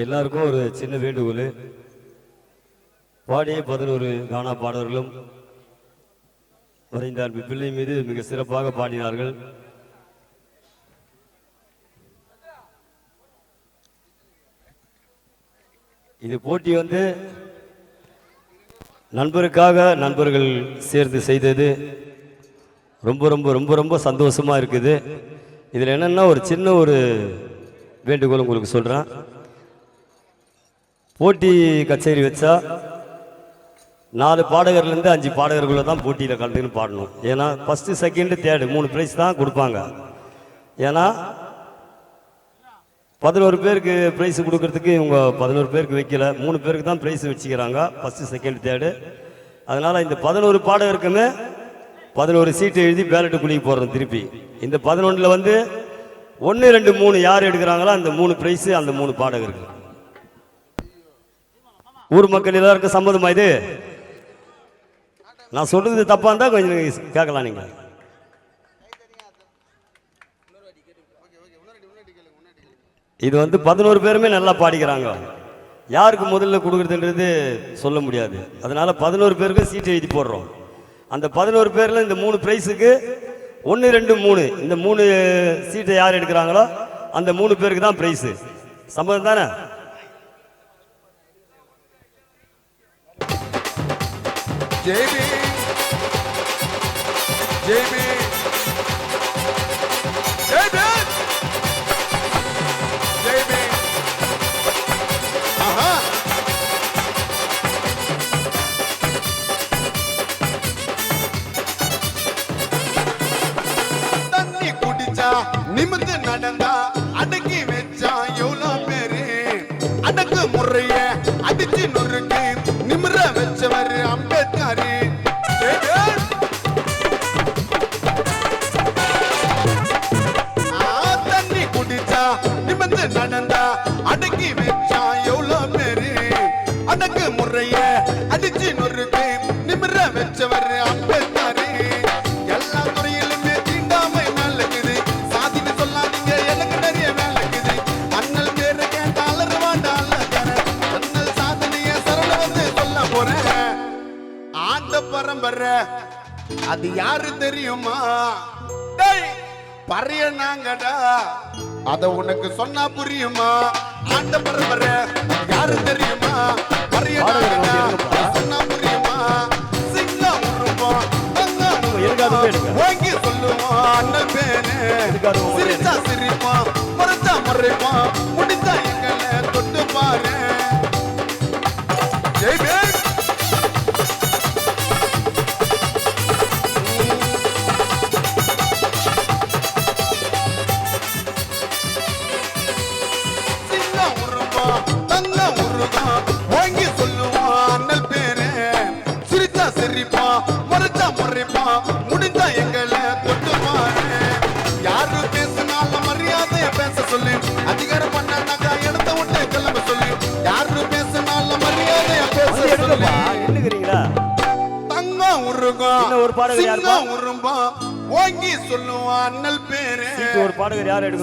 எல்லாருக்கும் ஒரு சின்ன வேண்டுகோள். பாடிய 11 கானா பாடல்களும் வரைந்த அன்பு பிள்ளை மீது மிக சிறப்பாக பாடினார்கள். இது போட்டி வந்து நண்பருக்காக நண்பர்கள் சேர்ந்து செய்தது. ரொம்ப ரொம்ப ரொம்ப ரொம்ப சந்தோஷமா இருக்குது. இதில் என்னன்னா ஒரு சின்ன ஒரு வேண்டுகோள் உங்களுக்கு சொல்கிறேன். போட்டி கச்சேரி வச்சா 4 பாடகர்லேருந்து 5 பாடகர்களை தான் போட்டியில் கலந்துன்னு பாடணும். ஏன்னா ஃபஸ்ட்டு செகண்டு தேர்டு 3 ப்ரைஸ் தான் கொடுப்பாங்க. ஏன்னா 11 பேருக்கு ப்ரைஸ் கொடுக்கறதுக்கு இவங்க 11 பேருக்கு வைக்கல, 3 பேருக்கு தான் ப்ரைஸ் வச்சுக்கிறாங்க, ஃபஸ்ட்டு செகண்ட் தேர்டு. அதனால் இந்த 11 பாடகருக்குமே 11 சீட்டு எழுதி பேலட்டு குளிக்க போகிறோம். திருப்பி இந்த 11ல் வந்து 1, 2, 3 யார் எடுக்கிறாங்களோ அந்த 3 ப்ரைஸு அந்த 3 பாடகருக்கு. ஊர் மக்கள் எல்லாருக்கும் சம்மதமா? இது நான் சொல்றது தப்பா இருந்தா கொஞ்சம் கேட்கலாம். நீங்க இது வந்து 11 பேருமே நல்லா பாடிக்கிறாங்க. யாருக்கு முதல்ல கொடுக்குறதுன்றது சொல்ல முடியாது. அதனால 11 பேருக்கு சீட்டு எழுதி போடுறோம். அந்த 11 பேர்ல இந்த 3 பிரைஸுக்கு 1, 2, 3 இந்த 3 சீட்டை யார் எடுக்கிறாங்களோ அந்த 3 பேருக்கு தான் பிரைஸ். சம்மதம் தானே? JB JB JB JB aha தண்ணி குடிச்சா நிமிர்ந்து நடந்தா அடக்கி வெச்சா எவ்வளோ பேரு அடக்கு முறைய அடிச்சு நொறுக்கு நிமிர வச்சவர் அம்பேத்கர். தண்ணி குடிச்சா நிமிர்ந்து நடந்தா அடக்கி வச்சா எவ்வளோ பேரு அடக்கு முறைய அடிச்சு நொறுக்கு நிமிர வச்சவர் அம்பேத்கர். எல்லா துறையிலுமே தீண்டாமை மேலக்குது, சாதின்னு சொல்லாதீங்க எனக்கு நிறைய மேலக்குது. அண்ணல் பேரு கேட்டாலர் வாண்டால அண்ணல் சாதனைய சரண வந்து சொல்ல போறேன். ஆண்ட பரம்பரை அது யாரு தெரியுமா? பறைய நாங்கடா அத உனக்கு சொன்னா புரியுமா? ஆண்ட பரம்பரை யாரு தெரியுமா? பறைய நாங்கடா சொன்னா புரியுமா? சிங்கம் உருப்போம் வாங்கி சொல்லுவோம் அண்ணல் பேரு. சிரிச்சா சிரிப்போம், மறைச்சா மறைப்போம், முடிச்சா எங்களை தொட்டு பாரு. ஜெய்பே வாங்கி சொல்லுவோம் அண்ணல் பேரு. சிரிச்சா சிரிப்போம், மறைச்சா மறைப்போம், முடிஞ்சா எங்களை தொட்டுப்பாரு. யாரு பேசினாலும் மரியாதைய பேச சொல்லு, அதிகாரம் பண்ணாக்கா இடத்த விட்டு கிளம்ப சொல்லு. யாரு பேசினாலும் மரியாதைய பேச சொல்லு. தங்கம் உருகும் சிங்கம் உரும்பம் வாங்கி சொல்லுவோம் அண்ணல் பேரு.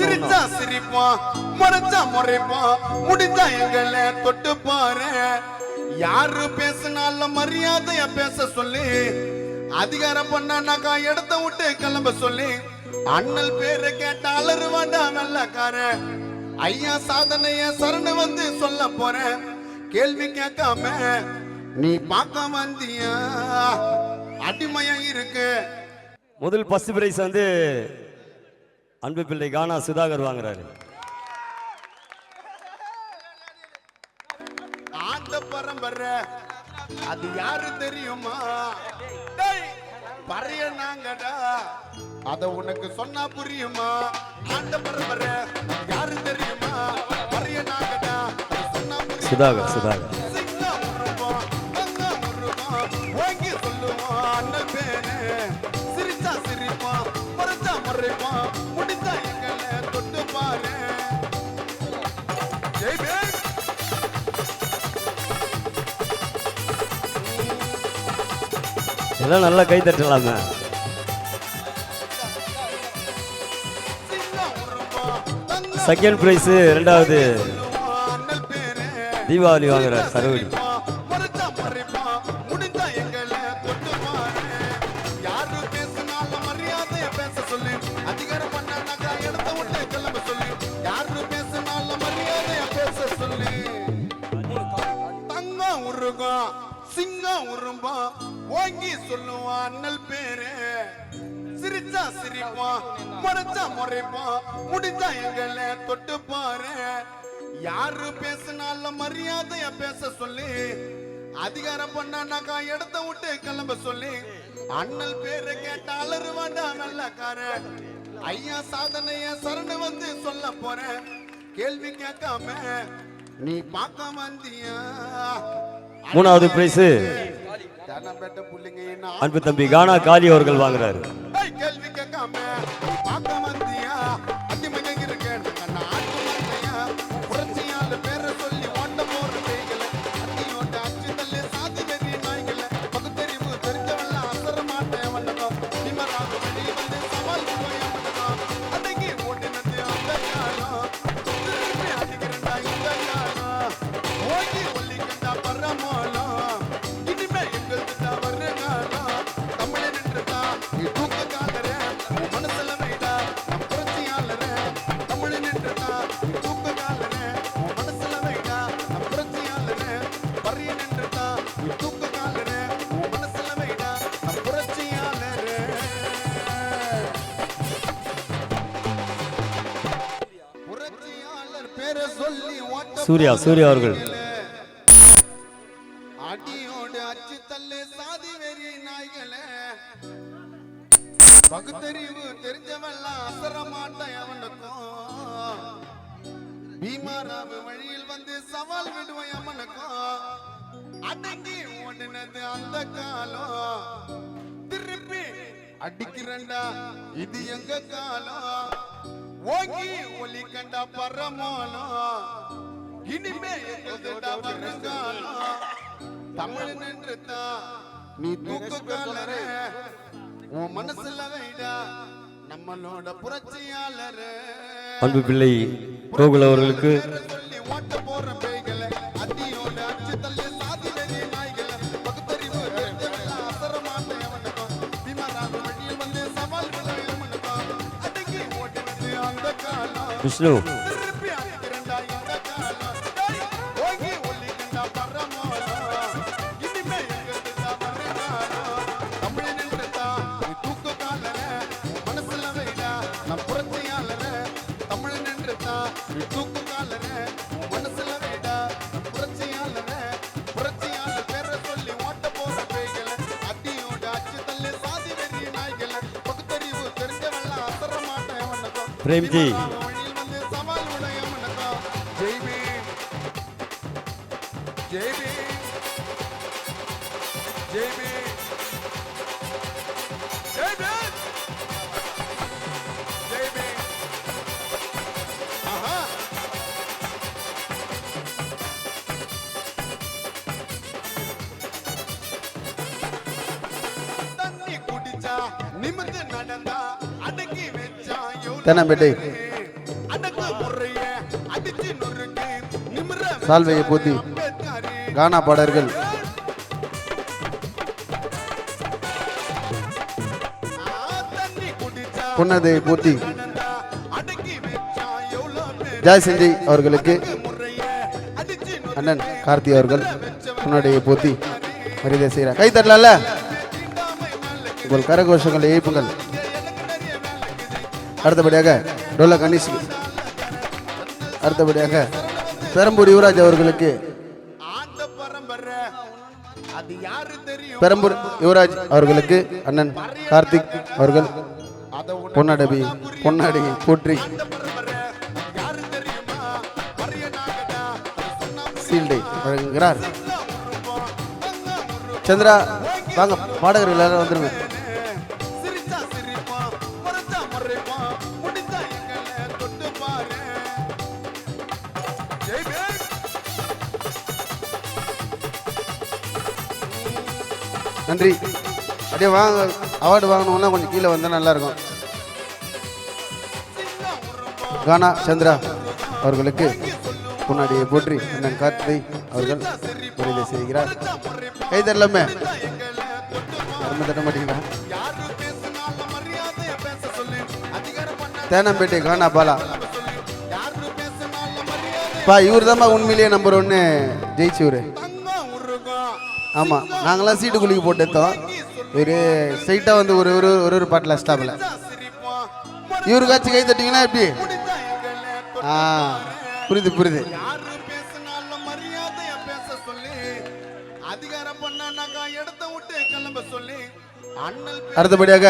சிரிச்சா சிரிப்போம், மறைச்சா முறைப்போம், முடிஞ்சா எங்களை தொட்டு பாரு. யாரு பேசினாலும் மரியாதைய பேச சொல்லி, அதிகாரம் பண்ணாக்கா இடத்த விட்டு கிளம்ப சொல்லி. அண்ணல் பேரை கேட்ட அலறு வாண்டா வெள்ளக்கார. ஐயா சாதனைய சரண வந்து சொல்ல போறேன். கேள்வி கேட்காம நீ பார்க்க வந்தியா அடிமையா இருக்கு. முதல் ஃபர்ஸ்ட் பிரைஸ் வந்து அன்பு பிள்ளை கானா சுதாகர் வாங்குறாரு. ஆண்ட பரம்பரை அது யாரு தெரியுமா? பறைய நாங்கடா அத உனக்கு சொன்னா புரியுமா? ஆண்ட பரம்பரை யாரு தெரியுமா? பறைய நாங்கடா சொன்னா புரியுமா? சுதாகர் சுதாகர் சிங்கம் உருவம் தங்கம் உருவம் வாங்கி சொல்லுவோம் அண்ணல் பேரு. சிரிச்சா சிரிப்போம், மறைச்சா மறைப்போம், முடிச்சா எங்களை தொட்டு பாரு. ஜெய்பே எல்லாம் நல்லா கை தட்டலாமே. செகண்ட் பிரைஸ் ரெண்டாவது தீபாவளி வாங்குற சரவடி. மறைச்சா மறைப்பான் முடிஞ்சா எங்களை தொட்டு பாரு. யாரு பேசினாலும் மரியாதைய பேச சொல்லு. அதிகாரம் பண்ணாக்கா இடத்த விட்டு கிளம்ப சொல்லு. யாரு பேசினாலும் மரியாதைய பேச சொல்லு. தங்கம் உருகும் சிங்கம் உரும்பம் ஓங்கி சொல்லுவான் அண்ணல் பேரு. சிரிச்சா சிரிப்பான் மறைச்சா முறைப்பான் முடிஞ்சா எங்களை தொட்டு பாரு. யாரு பேசினாலும் மரியாதைய பேச சொல்லி. அதிகாரம் பண்ணாக்கா இடத்த விட்டு கிளம்ப சொல்லி. அண்ணல் பேரை கேட்ட அலறு வேண்டாம் வெள்ளக்கார. ஐயா சாதனைய சரணு வந்து சொல்ல போறேன். கேள்வி கேட்காம நீ பார்க்க வந்தியா. மூணாவது பிரைஸ் அன்பு தம்பி கானா காளி அவர்கள் வாங்குறாரு. கேள்வி கேட்காம நீ பார்க்க வந்தியா. அடிமகை இருக்கேன் புரட்சியால பேரை சொல்லி ஓட்ட போற பேய்களை. அத்தியோட அச்சு தள்ளி சாதி வெறி நாய்களை. பகுத்தறிவு தெரிஞ்சவெல்லாம் அசர மாட்டேன் வண்ணகம். நிமராக வெளியே வந்து சவால் வண்ணகம். அடங்கி ஓட்டினது அந்த காலம். திரும்பி அடிக்கிறண்டா இந்த காலம். ஓகி ஒல்லிக்கண்டா பரமோலம். இனிமே எங்களுக்கு தான் வர்ற காலம். தமிழன் என்றுதா நீ தூக்க காலரே. மனசுல வைடா நம் புரட்சியாளரே. தமிழன் என்றுதா நீ தூக்க காலரே. மனசுல வைடா நம் புரட்சியாளரே. பரியன் என்றுதா நீ தூக்க காலரே. மனசுல வைடா நம் புரட்சியாளரே. புரட்சியாளர் பேரை சொல்லி ஓட்ட சூர்யா அவர்கள். அடியோடு அச்சு தள்ளு சாதி வெறி நாய்களே. பகுத்தறிவு தெரிஞ்சவெல்லாம் அசர மாட்டேன் அவனுக்கும். பீமாராவு வழியில் வந்து சவால் விடுவேன் அவனுக்கும். அடங்கி ஓடினது அந்த காலம். திருப்பி அடிக்கிறண்டா இது எங்க காலம். ஓங்கி ஒலி கண்டா பரமோலம். இனிமே எங்களுடா வருங்காலம். தமிழன் என்று தான் நீ தூக்க காலரே. உன் மனசுல வைடா நம்மளோட புரட்சியாளரே. அன்பு பிள்ளை கோகுல் அவர்களுக்கு சொல்லி ஓட்ட போற பேய்களை. அத்தியோட அச்சு தள்ளி சாதி வெறி நாய்களை. பகுத்தறிவு தெரிஞ்சவெல்லாம் அசர மாட்டேன் அவனுக்கும். விமராக வழியில் வந்து சவால் விடுவேன் அவனுக்கும். அடங்கி ஓட்டினது அந்த காலம். விஷ்ணு திருப்பி அடிக்கிறண்டா இந்த காலம். ஓங்கி ஒல்லி கண்டா பரமோலம். இனிமே எங்களுக்கு தான் வர்ற காலம். தமிழன் என்று தான் நீ தூக்க காலரே. மனசுல வைடா நம் புரட்சியாளரே. தமிழன் என்று தான் நீ தூக்க காலரே. மனசுல வைடா நம் புரட்சியாளரே. புரட்சியாளர் பேரை சொல்லி ஓட்ட போற பேய்களை. அடியோட அச்சு தள்ளி சாதி வெறி நாய்களை. பகுத்தறிவு தெரிஞ்சவெல்லாம் அசர மாட்டேன் அவனுக்கும். பிரேம்ஜி வழியில் வந்து சவால் விடைய அவனுக்கும். ஜெய் பீம் ஜெய் பீம் ஜெய் பீம் ஜெய் பீம் ஜெய் பீம். ஆஹா தண்ணி குடிச்சா நிமிர்ந்து நடந்தா அடக்கி வச்சா தென்னம்பேட்டை அடக்கு முறைய அடிச்சு நொறுக்கு நிமிர சால்வையை போத்தி அம்பேத்கரே. கானா பாடர்கள் தண்ணி குடிச்சா புன்னதை போத்தி நடந்தா அடக்கி வச்சா எவ்வளோ பேர். ஜாய் செஞ்சை அவர்களுக்கு முறைய அடிச்சு அண்ணன் கார்த்தி அவர்கள் புன்னடையை போத்தி மரியாதை செய்கிறார். கை தட்டலாம்ல. உங்கள் கரகோஷங்களை எழுப்புங்கள். அடுத்தபடியாக டோலா கணேஷ். அடுத்தபடியாக பெரம்பூர் யுவராஜ் அவர்களுக்கு ஆண்ட பரம்பரை அது யாரு தெரியும். பெரம்பூர் யுவராஜ் அவர்களுக்கு அண்ணன் கார்த்திக் அவர்கள் அதை பொன்னாடவி பொன்னாடியை போற்றி ஆண்ட பரம்பரை யாரு தெரியுமா. பரிய நாகடா சொன்னா சீல்டை வழங்குகிறார். உருப்போம் தங்க உருப்போம். சந்திரா வாங்க பாடகர்கள் எல்லாரும் வந்துருங்க. சிரிச்சா சிரிப்பான் மறைச்சா மறைப்பான் முடிஞ்சா எங்களை தொட்டு பாரு. ஜெய் பீம். நன்றி. அப்படியே வாங்க, அவார்டு வாங்கணும்னா கொஞ்சம் கீழே வந்தால் நல்லாயிருக்கும். கானா சந்திரா அவர்களுக்கு முன்னாடியே போற்றி அண்ணன் கார்த்திகை அவர்கள் வருகை செய்கிறார். கை தரலாமே, நம்ம தட்ட மாட்டீங்களா? தேனம்பேட்டை கானா பாலா பா, இவர் தான்ப்பா உண்மையிலேயே நம்பர் 1 ஜெயிச்சவர். ஆமாம், நாங்களாம் சீட்டு குலுக்கி போட்டு எடுத்தோம். இவர் ஸ்ட்ரைட்டாக வந்து ஒரு ஒரு ஒரு ஒரு பாட்டில் ஸ்டாப்பில் இவருக்காச்சும் கை தட்டிங்கன்னா எப்படி? புரியுது புரியுது. அடுத்தபடியாக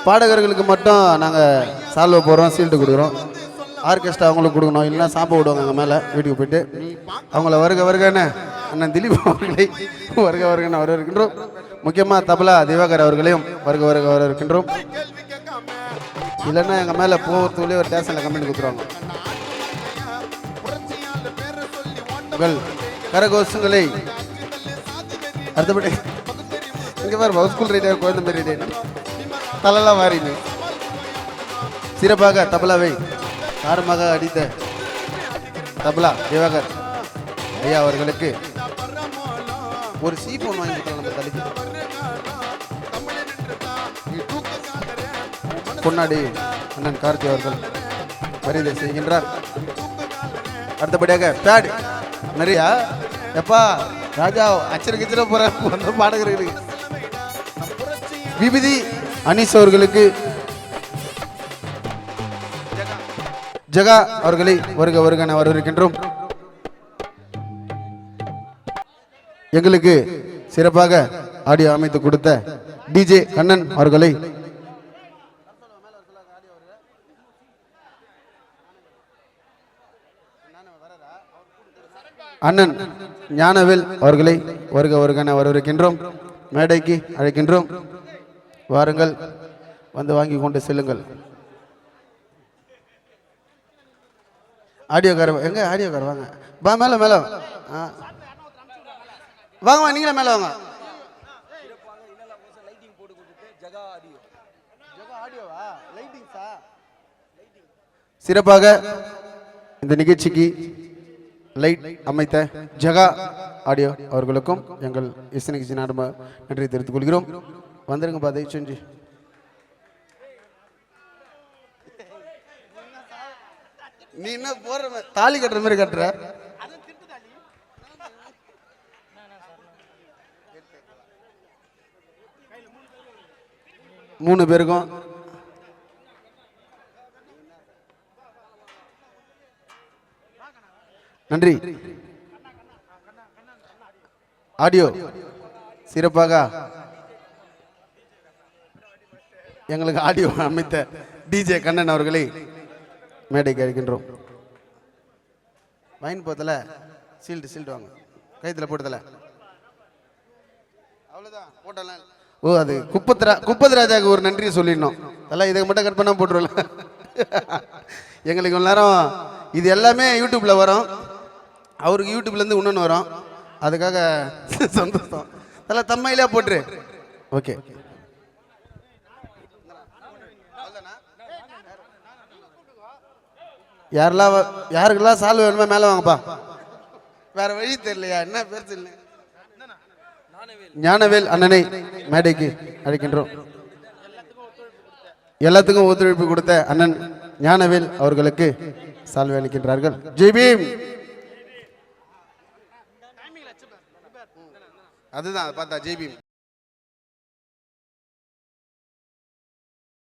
பாடகர்களுக்கு மட்டும் நாங்கள் சால்வை போடுறோம், சீல்டு கொடுக்குறோம். ஆர்கெஸ்ட்ரா அவங்களுக்கு கொடுக்கணும், இல்லைன்னா சாப்பிட விடுவாங்க அங்கே மேலே வீட்டுக்கு போயிட்டு. அவங்கள வருக வருகன்னு அண்ணன் திலீப் அவர்களை வருக வருகன்னு வரவேற்கின்றோம். முக்கியமாக தபலா திவாகர் அவர்களையும் வருக வருக வரவேற்கின்றோம். இல்லைன்னா எங்கள் மேலே போகிறதுக்குள்ளே ஒரு ஸ்டேஷனில் கம்ப்ளைண்ட் கொடுத்துருவாங்க. உங்கள் கரகோஷங்களை அடுத்தபடி இங்கே பாரு, ஹவுஸ்ஃபுல் ரைடர் குழந்தை மாரி ரைடர் தலைலாம் மாறிடு. சிறப்பாக தபலாவை காரமாக அடித்த தபலா திவாகர் ஐயா அவர்களுக்கு ஒரு சீஃபோன் வாங்கி கொடுக்கலாம். நம்ம தலைக்கு பொன்னாடி அண்ணன் கார்த்தி அவர்கள் மரியாதை செய்கின்றார். அடுத்தபடியாக பேட் நிறையா எப்பா ராஜா அச்சரிக்கிற போகிற பாடகர்களுக்கு விபதி அனீஸ் அவர்களுக்கு ஜகா அவர்களை வருக வருக வரவேற்கின்றோம். எங்களுக்கு சிறப்பாக ஆடியோ அமைத்து கொடுத்த டிஜே கண்ணன் அவர்களை அண்ணன் ஞானவேல் அவர்களை வருக வருக வரவேற்கின்றோம். மேடைக்கு அழைக்கின்றோம். வாருங்கள், வந்து வாங்கி கொண்டு செல்லுங்கள். ஆடியோக்கார எங்க? ஆடியோக்கார வாங்க, பா மேலே மேலே வாங்க வாங்க, நீங்களே மேலே வாங்க. சிறப்பாக இந்த நிகழ்ச்சிக்கு லைட் அமைத்த ஜகா ஆடியோ அவர்களுக்கும் எங்கள் இசைக்கு நன்றி தெரிவித்துக் கொள்கிறோம். வந்துருங்க பா, தயவு செஞ்சு. நீ என்ன போற தாலி கட்டுற மாதிரி கட்டுற? மூணு பேருக்கும் நன்றி. ஆடியோ சிறப்பாக எங்களுக்கு ஆடியோ அமைத்த டிஜே கண்ணன் அவர்களை மேடைக்கு அழைக்கின்றோம். வைன் போத்தல சீல்டு வாங்க, கைத்தில் போட்டதில்ல அவ்வளோதான் போட்டலாம். ஓ, அது குப்பத் ராஜாவுக்கு ஒரு நன்றியை சொல்லிடணும். அதெல்லாம் இதுக்கு மட்டும் கட் பண்ண போட்டுருல. எங்களுக்கு இவ்வளோ நேரம் இது எல்லாமே யூடியூப்பில் வரும், அவருக்கு யூடியூப்லேருந்து இன்னொன்று வரும். அதுக்காக சந்தோஷம். அதெல்லாம் தம்மையிலே போட்டுரு. ஓகே, யாருக்கெல்லாம் சால்வை வேணுமா மேலே வாங்கப்பா. வேற வழி தெரியலையா? என்ன பேர் தெரியல. ஞானவேல் அண்ணனை மேடைக்கு அழைக்கின்றோம். எல்லாத்துக்கும் ஒத்துழைப்பு கொடுத்த அண்ணன் ஞானவேல் அவர்களுக்கு சால்வை அளிக்கின்றார்கள். ஜெய்பீம். அதுதான் பார்த்தா ஜெய்பீம்.